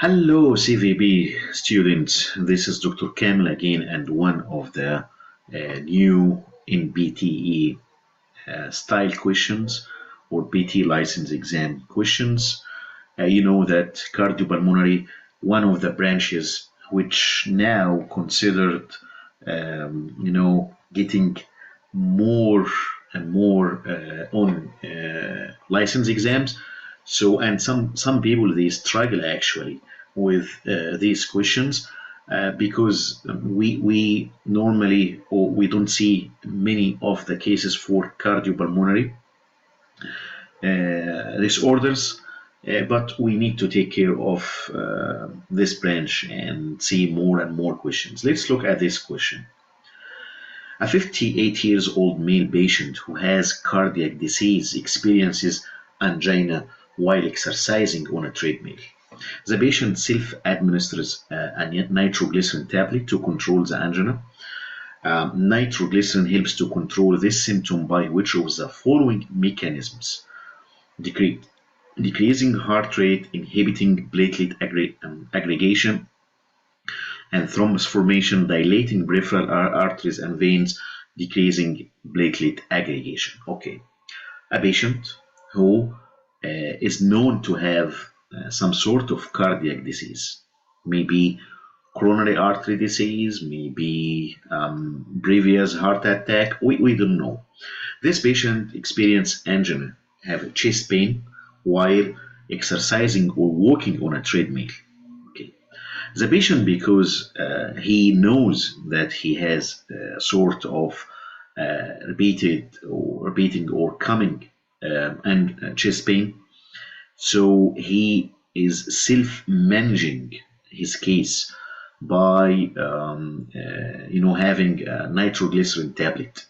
Hello, CVB students. This is Dr. Kamel again, and one of the new NBTE style questions or BT license exam questions. You know that cardiopulmonary, one of the branches which now considered, getting more and more on license exams. So, and some people they struggle actually with these questions because we normally or we don't see many of the cases for cardiopulmonary disorders, but we need to take care of this branch and see more and more questions. Let's look at this question. A 58 years old male patient who has cardiac disease experiences angina while exercising on a treadmill. The patient self-administers a nitroglycerin tablet to control the angina. Nitroglycerin helps to control this symptom by which of the following mechanisms: Decre- decreasing heart rate, inhibiting platelet aggregation and thrombus formation, dilating peripheral arteries and veins, decreasing platelet aggregation. Okay, a patient who is known to have some sort of cardiac disease, maybe coronary artery disease, maybe previous heart attack, we don't know. This patient experienced angina, have chest pain while exercising or walking on a treadmill. Okay. The patient, because he knows that he has sort of repeating or coming and chest pain, so he is self-managing his case by having a nitroglycerin tablet.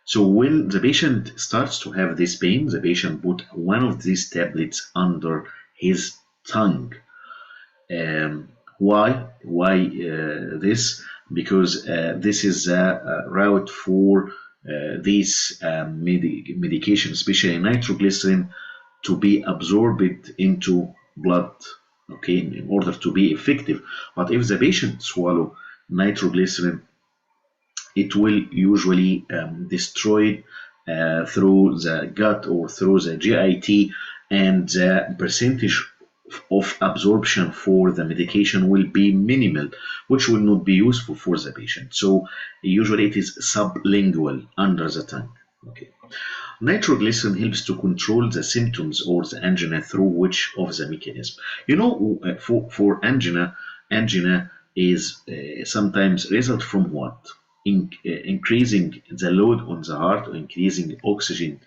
So when the patient starts to have this pain, the patient put one of these tablets under his tongue. Why this? Because this is a route for these medication, especially nitroglycerin, to be absorbed into blood, okay, in order to be effective. But if the patient swallow nitroglycerin, it will usually destroy through the gut or through the GIT, and the percentage of absorption for the medication will be minimal, which will not be useful for the patient. So usually it is sublingual, under the tongue. Okay. Nitroglycerin helps to control the symptoms or the angina through which of the mechanism. For angina is sometimes result from what? Increasing the load on the heart or increasing oxygen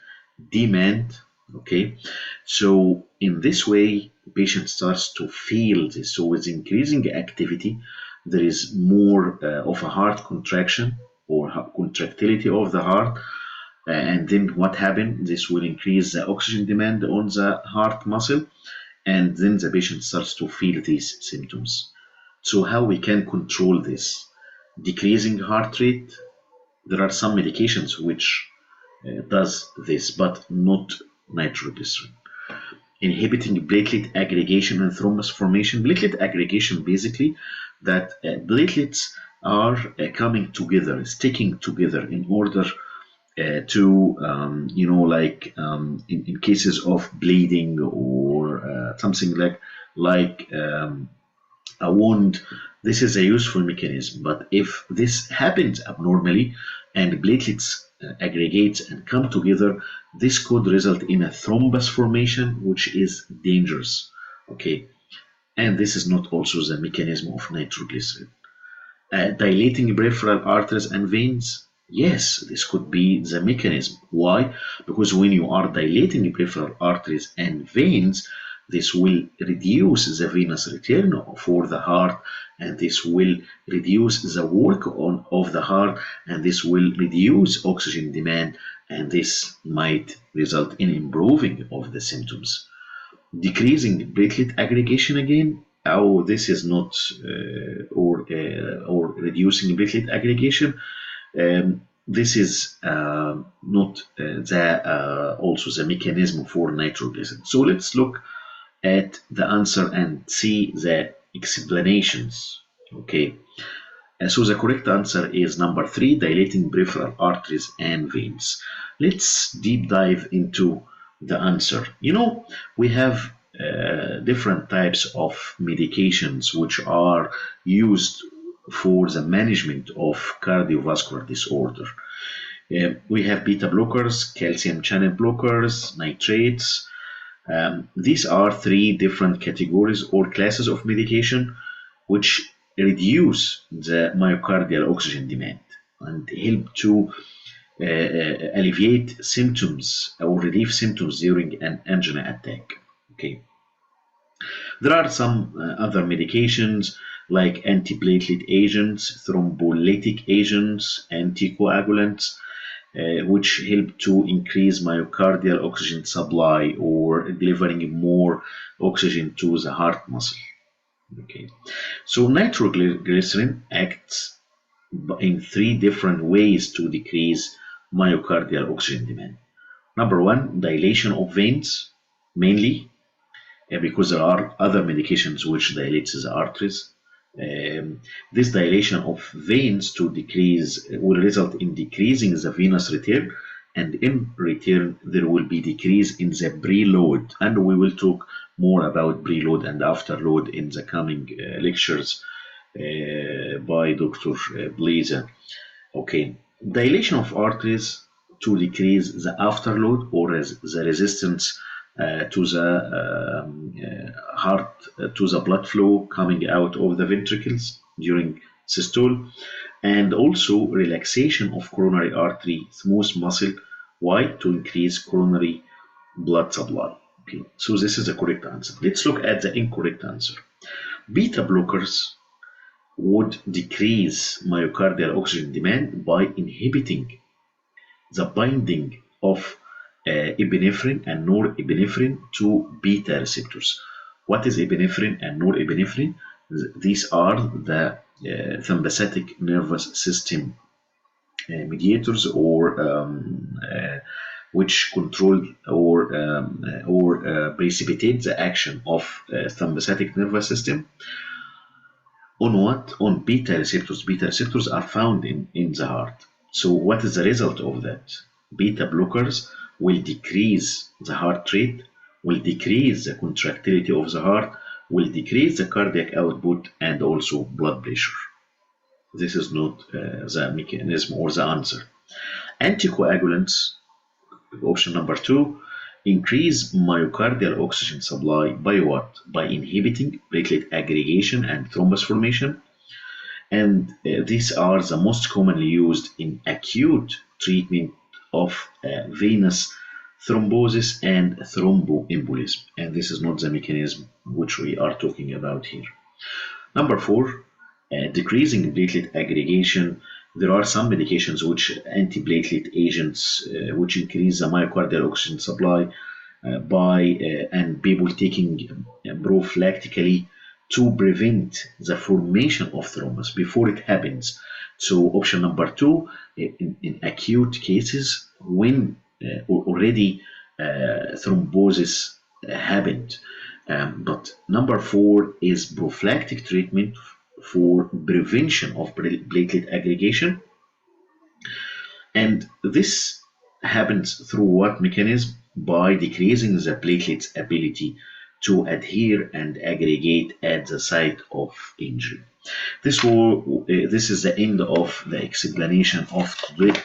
demand. Okay, so in this way, the patient starts to feel this. So with increasing activity, there is more of a heart contraction or contractility of the heart. And then what happens? This will increase the oxygen demand on the heart muscle, and then the patient starts to feel these symptoms. So how we can control this? Decreasing heart rate. There are some medications which does this, but not nitroglycerin. Inhibiting platelet aggregation and thrombus formation. Platelet aggregation, basically, that platelets are coming together, sticking together in order to, in cases of bleeding or something like a wound. This is a useful mechanism. But if this happens abnormally and platelets aggregate and come together, this could result in a thrombus formation, which is dangerous. Okay, and this is not also the mechanism of nitroglycerin. Dilating peripheral arteries and veins. Yes, this could be the mechanism. Why? Because when you are dilating peripheral arteries and veins, this will reduce the venous return for the heart, and this will reduce the work of the heart, and this will reduce oxygen demand, and this might result in improving of the symptoms. Decreasing platelet aggregation again. Oh, this is not or reducing platelet aggregation. This is not also the mechanism for nitroglycerin. So let's look at the answer and see the explanations. Okay. So the correct answer is number 3, dilating peripheral arteries and veins. Let's deep dive into the answer. We have different types of medications which are used for the management of cardiovascular disorder. We have beta blockers, calcium channel blockers, nitrates. These are 3 different categories or classes of medication which reduce the myocardial oxygen demand and help to alleviate symptoms or relieve symptoms during an angina attack. Okay. There are some other medications like antiplatelet agents, thrombolytic agents, anticoagulants, which help to increase myocardial oxygen supply or delivering more oxygen to the heart muscle. Okay, so nitroglycerin acts in 3 different ways to decrease myocardial oxygen demand. Number 1, dilation of veins, mainly because there are other medications which dilate the arteries. This dilation of veins to decrease will result in decreasing the venous return, and in return there will be decrease in the preload, and we will talk more about preload and afterload in the coming lectures by Dr. Blazer. Okay, dilation of arteries to decrease the afterload or the resistance to the heart, to the blood flow coming out of the ventricles during systole, and also relaxation of coronary artery smooth muscle. Why? To increase coronary blood supply. Okay, so this is the correct answer. Let's look at the incorrect answer. Beta blockers would decrease myocardial oxygen demand by inhibiting the binding of epinephrine and norepinephrine to beta receptors. What is epinephrine and norepinephrine? These are the sympathetic nervous system mediators, or which control or precipitate the action of sympathetic nervous system on what? On beta receptors. Beta receptors are found in the heart. So what is the result of that? Beta blockers will decrease the heart rate, will decrease the contractility of the heart, will decrease the cardiac output, and also blood pressure. This is not the mechanism or the answer. Anticoagulants, option number 2, increase myocardial oxygen supply by what? By inhibiting platelet aggregation and thrombus formation. And these are the most commonly used in acute treatment of venous thrombosis and thromboembolism. And this is not the mechanism which we are talking about here. Number 4, decreasing platelet aggregation. There are some medications which antiplatelet agents which increase the myocardial oxygen supply and people taking prophylactically to prevent the formation of thrombus before it happens. So option number 2, in acute cases when already thrombosis happened. But number 4 is prophylactic treatment for prevention of platelet aggregation. And this happens through what mechanism? By decreasing the platelets' ability to adhere and aggregate at the site of injury. This is the end of the explanation of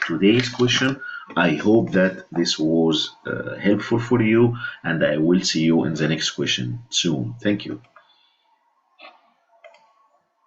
today's question. I hope that this was helpful for you, and I will see you in the next question soon. Thank you.